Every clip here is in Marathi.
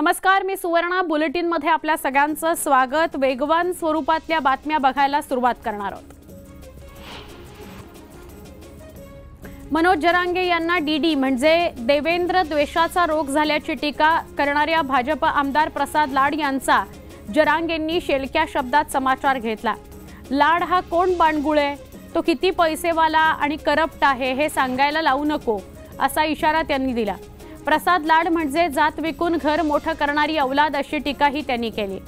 नमस्कार, मी सुवर्णा बुलेटिन मध्ये आपल्या सगळ्यांचं स्वागत। वेगवान स्वरूपातल्या बातम्या बघायला सुरुवात करणार आहोत। मनोज जरांगे यांना डीडी म्हणजे देवेंद्र द्वेषाचा रोग झाल्याची टीका करणाऱ्या भाजप आमदार प्रसाद लाड यांचा जरांगेंनी शेलक्या शब्दात समाचार घेतला। लाड हा कोण बाणगुळे, तो किती पैसेवाला आणि करप्ट आहे हे सांगायला लावू नको असा इशारा त्यांनी दिला। प्रसाद लाड म्हणजे जात विकून घर मोठं करणारी औलाद अशी टीकाही त्यांनी केली।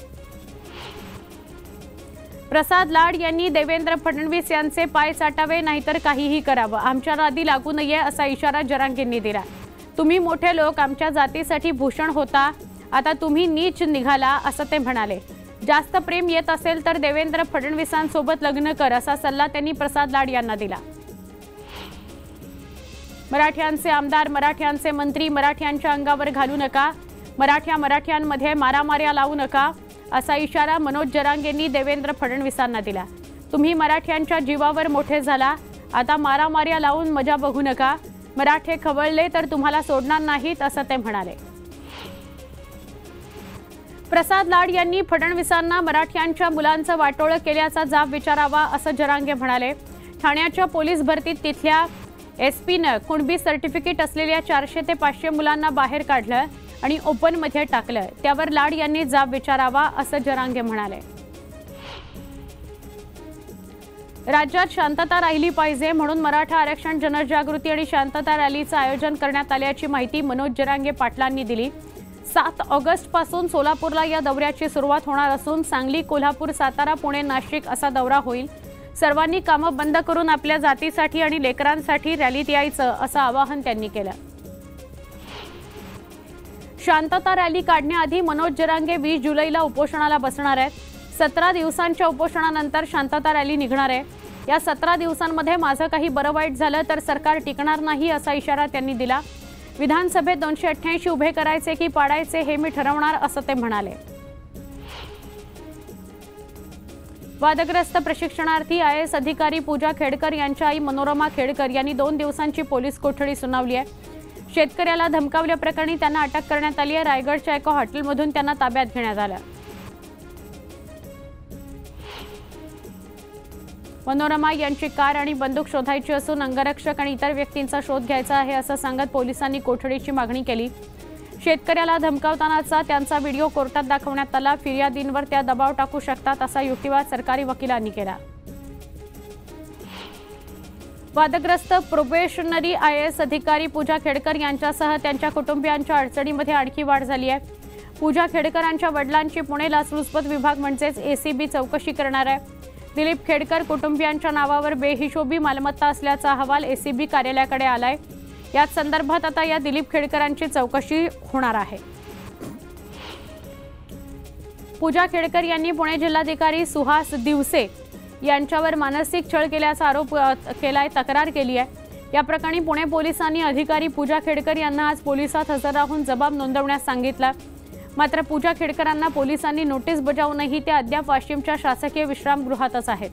प्रसाद लाड यांनी देवेंद्र फडणवीस यांचे पाय चाटावे नाहीतर काहीही करावं, आमच्या नादी लागू नये असा इशारा जरांगेंनी दिला। तुम्ही मोठे लोक आमच्या जातीसाठी भूषण होता, आता तुम्ही नीच निघाला असं ते म्हणाले। जास्त प्रेम येत असेल तर देवेंद्र फडणवीसांसोबत लग्न कर असा सल्ला त्यांनी प्रसाद लाड यांना दिला। मराठ्यांचे आमदार, मराठ्यांचे मंत्री मराठ्यांच्या अंगावर घालू नका, मराठ्यांमध्ये मारामाऱ्या लावू नका असा इशारा मनोज जरांगेंनी देवेंद्र फडणवीसांना दिला। तुम्ही मराठ्यांच्या जीवावर मोठे झाला, आता मारामाऱ्या लावून मजा बघू नका, मराठे खवळले तर तुम्हाला सोडणार नाहीत असं ते म्हणाले। प्रसाद लाड यांनी फडणवीसांना मराठ्यांच्या मुलांचं वाटोळं केल्याचा जाब विचारावा असं जरांगे म्हणाले। ठाण्याच्या पोलीस भरतीत तिथल्या एसपीनं कुणबी सर्टिफिकेट असलेल्या 400 ते 500 मुलांना बाहेर काढलं आणि ओपन मध्ये टाकलं, त्यावर लाड यांनी जाब विचारावा असं जरांगे म्हणाले। राज्यात शांतता राहिली पाहिजे म्हणून मराठा आरक्षण जनजागृती आणि शांतता रॅलीचं आयोजन करण्यात आल्याची माहिती मनोज जरांगे पाटलांनी दिली। 7 ऑगस्ट पासून सोलापूरला या दौऱ्याची सुरुवात होणार असून सांगली, कोल्हापूर, सातारा, पुणे, नाशिक असा दौरा होईल। सर्वांनी कामं बंद करून आपल्या जातीसाठी आणि लेकरांसाठी रॅलीत यायचं असं आवाहन त्यांनी केलं। शांतता रॅली काढण्याआधी मनोज जरांगे 20 जुलैला उपोषणाला बसणार आहेत। 17 दिवसांच्या उपोषणानंतर शांतता रॅली निघणार आहे। या 17 दिवसांमध्ये माझं काही बरं वाईट झालं तर सरकार टिकणार नाही असा इशारा त्यांनी दिला। विधानसभेत 288 उभे करायचे की पाडायचे हे मी ठरवणार असं ते म्हणाले। वादग्रस्त प्रशिक्षणार्थी IAS अधिकारी पूजा खेडकर यांच्या आई मनोरमा खेडकर यांनी 2 दिवसांची पोलीस कोठडी सुनावली आहे। शेतकऱ्याला धमकावल्याप्रकरणी त्यांना अटक करण्यात आली आहे। रायगडच्या एका हॉटेलमधून त्यांना ताब्यात घेण्यात आलं। मनोरमा यांची कार आणि बंदूक शोधायची असून अंगरक्षक आणि इतर व्यक्तींचा शोध घ्यायचा आहे असं सांगत पोलिसांनी कोठडीची मागणी केली। शेतकऱ्याला धमकावतानाचा त्यांचा व्हिडिओ कोर्टात दाखवण्यात आला। फिर्यादींवर त्या दबाव टाकू शकतात असा युक्तिवाद सरकारी वकिलांनी केला। वादग्रस्त प्रोबेशनरी IAS अधिकारी पूजा खेडकर यांच्यासह त्यांच्या कुटुंबियांच्या अडचणीमध्ये आणखी वाढ झाली आहे। पूजा खेडकरांच्या वडिलांची पुणे लाचलुचपत विभाग म्हणजेच ACB चौकशी करणार आहे। दिलीप खेडकर कुटुंबियांच्या नावावर बेहिशोबी मालमत्ता असल्याचा अहवाल ACB कार्यालयाकडे आलाय। याच संदर्भात आता या दिलीप खेडकरांची चौकशी होणार आहे। पूजा खेडकर यांनी पुणे जिल्हाधिकारी सुहास दिवसे यांच्यावर मानसिक छळ केल्याचा आरोप केलाय, तक्रार केली आहे। या प्रकरणी पुणे पोलिसांनी अधिकारी पूजा खेडकर यांना आज पोलिसात हजर राहून जबाब नोंदवण्यास सांगितलं। मात्र पूजा खेडकरांना पोलिसांनी नोटीस बजावूनही ते अद्याप वाशिमच्या शासकीय विश्रामगृहातच आहेत।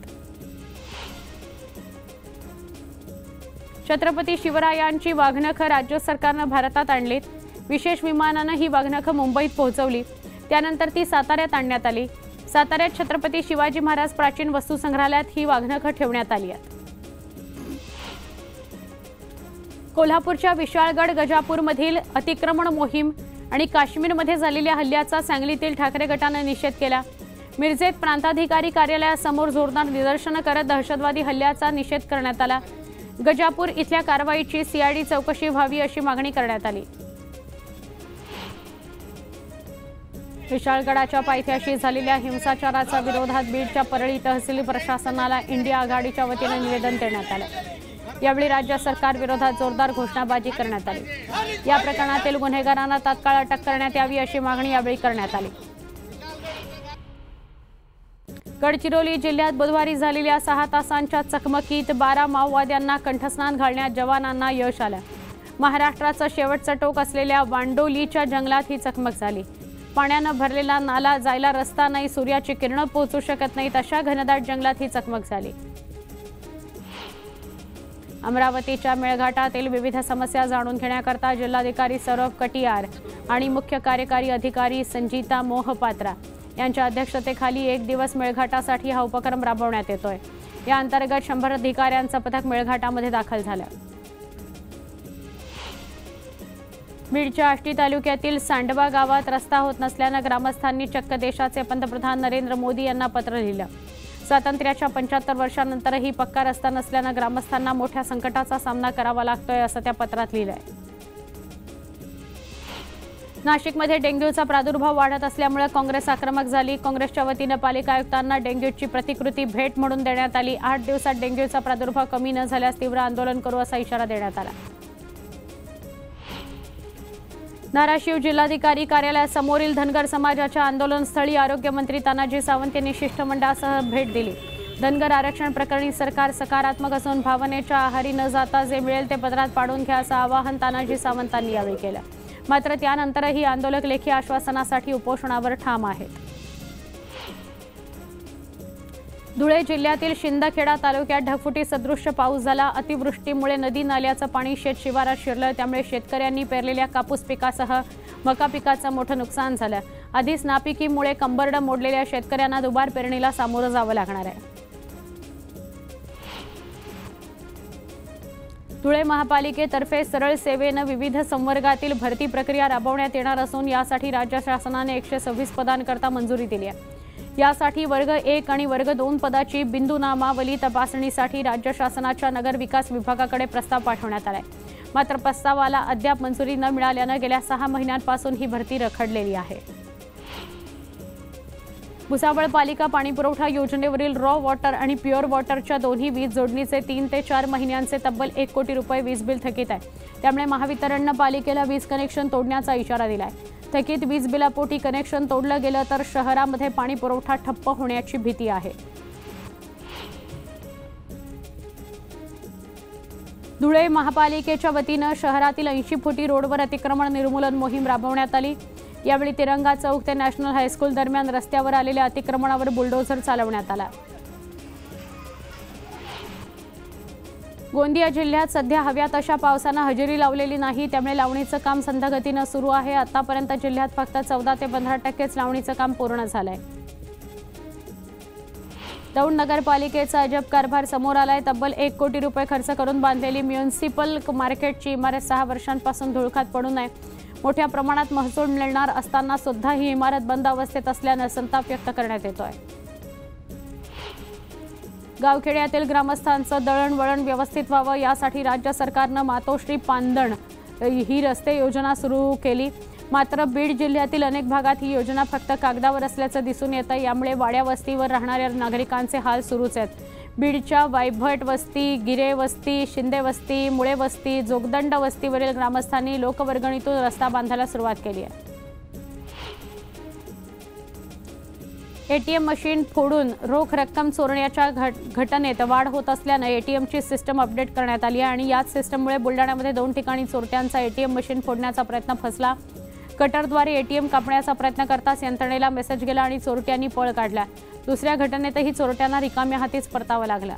छत्रपती शिवरायांची वाघनखं राज्य सरकारनं भारतात आणलीत। विशेष विमानानं ही वाघनखं मुंबईत पोहोचवली, त्यानंतर ती साताऱ्यात आणण्यात आली। साताऱ्यात छत्रपती शिवाजी महाराज प्राचीन वस्तू संग्रहालयात ही वाघनखं ठेवण्यात आली आहेत। कोल्हापूरच्या विशाळगड गजापूरमधील अतिक्रमण मोहीम आणि काश्मीरमध्ये झालेल्या हल्ल्याचा सांगलीतील ठाकरे गटाने निषेध केला। मिरजेत प्रांताधिकारी कार्यालयासमोर जोरदार निदर्शनं करत दहशतवादी हल्ल्याचा निषेध करण्यात आला। गजापूर इथल्या कारवाईची CID चौकशी व्हावी अशी मागणी करण्यात आली। विशाळगडाच्या पायथ्याशी झालेल्या हिंसाचाराच्या विरोधात बीडच्या परळी तहसील प्रशासनाला इंडिया आघाडीच्या वतीने निवेदन देण्यात आलं। यावेळी राज्य सरकार विरोधात जोरदार घोषणाबाजी करण्यात आली। या प्रकरणातील गुन्हेगारांना तात्काळ अटक करण्यात यावी अशी मागणी यावेळी करण्यात आली। गडचिरोली जिल्ह्यात बुधवारी झालेल्या 6 तासांच्या चकमकीत 12 माओवाद्यांना कंठस्नान घालण्यात जवानांना यश आलं। महाराष्ट्राचं शेवटचं टोक असलेल्या वांडोलीच्या जंगलात ही चकमक झाली। पाण्यानं भरलेला नाला, जायला रस्ता नाही, सूर्याची किरणं पोहोचू शकत नाहीत अशा घनदाट जंगलात ही चकमक झाली। अमरावतीच्या मेळघाटातील विविध समस्या जाणून घेण्याकरता जिल्हाधिकारी सौरभ कटियार आणि मुख्य कार्यकारी अधिकारी संजीता मोहपात्रा यांच्या अध्यक्षतेखाली एक दिवस मेळघाटासाठी हा उपक्रम राबवण्यात येतोय। या अंतर्गत 100 अधिकाऱ्यांचं पथक मेळघाटामध्ये दाखल झालं। बीडच्या आष्टी तालुक्यातील सांडवा गावात रस्ता होत नसल्याने ग्रामस्थांनी चक्क देशाचे पंतप्रधान नरेंद्र मोदी यांना पत्र लिहिलं। स्वातंत्र्याच्या 75 वर्षांनंतरही पक्का रस्ता नसल्याने ग्रामस्थांना मोठ्या संकटाचा सामना करावा लागतोय असं त्या पत्रात लिहिलंय। नाशिकमध्ये डेंग्यूचा प्रादुर्भाव वाढत असल्यामुळे काँग्रेस आक्रमक झाली। काँग्रेसच्या वतीने पालिका आयुक्तांना डेंग्यूची प्रतिकृती भेट म्हणून देण्यात आली। 8 दिवसात डेंग्यूचा प्रादुर्भाव कमी न झाल्यास तीव्र आंदोलन करू असा इशारा देण्यात आला। धाराशिव जिल्हाधिकारी कार्यालयासमोरील धनगर समाजाच्या आंदोलनस्थळी आरोग्यमंत्री तानाजी सावंत यांनी शिष्टमंडळासह भेट दिली। धनगर आरक्षण प्रकरणी सरकार सकारात्मक असून भावनेच्या आहारी न जाता जे मिळेल ते पदरात पाडून घ्या असं आवाहन तानाजी सावंतांनी यावेळी केलं। मात्र त्यानंतरही आंदोलक लेखी आश्वासनासाठी उपोषणावर ठाम आहेत। धुळे जिल्ह्यातील शिंदखेडा तालुक्यात ढगफुटी सदृश्य पाऊस झाला। अतिवृष्टीमुळे नदी नाल्याचं पाणी शेत शिवारात शिरलं, त्यामुळे शेतकऱ्यांनी पेरलेल्या कापूस पिकासह मका पिकाचं मोठं नुकसान झालं। आधीच नापिकीमुळे कंबरडं मोडलेल्या शेतकऱ्यांना दुबार पेरणीला सामोरं जावं लागणार आहे। धुळे महापालिकेतर्फे सरळ सेवेनं विविध संवर्गातील भरती प्रक्रिया राबवण्यात येणार असून यासाठी राज्य शासनाने 126 पदांकरता मंजुरी दिली आहे। यासाठी वर्ग 1 आणि वर्ग 2 पदाची बिंदू नामावली तपासणीसाठी राज्य शासनाच्या नगर विकास विभागाकडे प्रस्ताव पाठवण्यात आलाय। मात्र प्रस्तावाला अद्याप मंजुरी न मिळाल्याने गेल्या 6 महिन्यांपासून ही भरती रखडलेली आहे। भुसावळ पालिका पाणीपुरवठा योजनेवरील रॉ वॉटर आणि प्युअर वॉटरच्या दोन्ही वीज जोडणीचे 3 ते 4 महिन्यांचे तब्बल 1 कोटी रुपये वीज बिल थकीत आहे। त्यामुळे महावितरणनं पालिकेला वीज कनेक्शन तोडण्याचा इशारा दिलाय। थकीत वीज बिलापोटी कनेक्शन तोडलं गेलं तर शहरामध्ये पाणी पुरवठा ठप्प होण्याची भीती आहे। धुळे महापालिकेच्या वतीनं शहरातील 80 फुटी रोडवर अतिक्रमण निर्मूलन मोहीम राबवण्यात आली। यावेळी तिरंगा चौक ते नॅशनल हायस्कूल दरम्यान रस्त्यावर आलेल्या अतिक्रमणावर बुलडोझर चालवण्यात आला। गोंदिया जिल्ह्यात सध्या हव्या तशा पावसानं हजेरी लावलेली नाही, त्यामुळे लावणीचं काम संथगतीनं सुरू आहे। आतापर्यंत जिल्ह्यात फक्त 14 ते 15% लावणीचं काम पूर्ण झालंय। दौंड नगरपालिकेचा अजब कारभार समोर आलाय। तब्बल 1 कोटी रुपये खर्च करून बांधलेली म्युनिसिपल मार्केटची इमारत 6 वर्षांपासून धुळखात पडून आहे। मोठ्या प्रमाणात महसूल मिळणार असताना सुद्धा ही इमारत बंद अवस्थेत असल्याने संताप व्यक्त करण्यात येतोय। गावखेड्यातील ग्रामस्थांचं दळणवळण व्यवस्थित व्हावं यासाठी राज्य सरकारनं मातोश्री पांदण ही रस्ते योजना सुरू केली। मात्र बीड जिल्ह्यातील अनेक भागात ही योजना फक्त कागदावर असल्याचं दिसून येतं। यामुळे वाड्या वस्तीवर राहणाऱ्या नागरिकांचे हाल सुरूच आहेत। बीडच्या वायभट वस्ती, गिरे वस्ती, शिंदे वस्ती, मुळे वस्ती, जोगदंड वस्तीवरील ग्रामस्थांनी लोकवर्गणीतून रस्ता बांधायला सुरुवात केली आहे। एटीएम मशीन फोडून रोख रक्कम चोरण्याच्या घटनेत वाढ होत असल्याने एटीएमची सिस्टम अपडेट करण्यात आली आहे आणि याच सिस्टममुळे बुलढाण्यामध्ये 2 ठिकाणी चोरट्यांचा एटीएम मशीन फोडण्याचा प्रयत्न फसला। कटरद्वारे एटीएम कापण्याचा प्रयत्न करताच यंत्रणेला मेसेज गेला आणि चोरट्यांनी पळ काढला। दुसऱ्या घटनेतही चोरट्यांना रिकाम्या हातीच परतावं लागलं।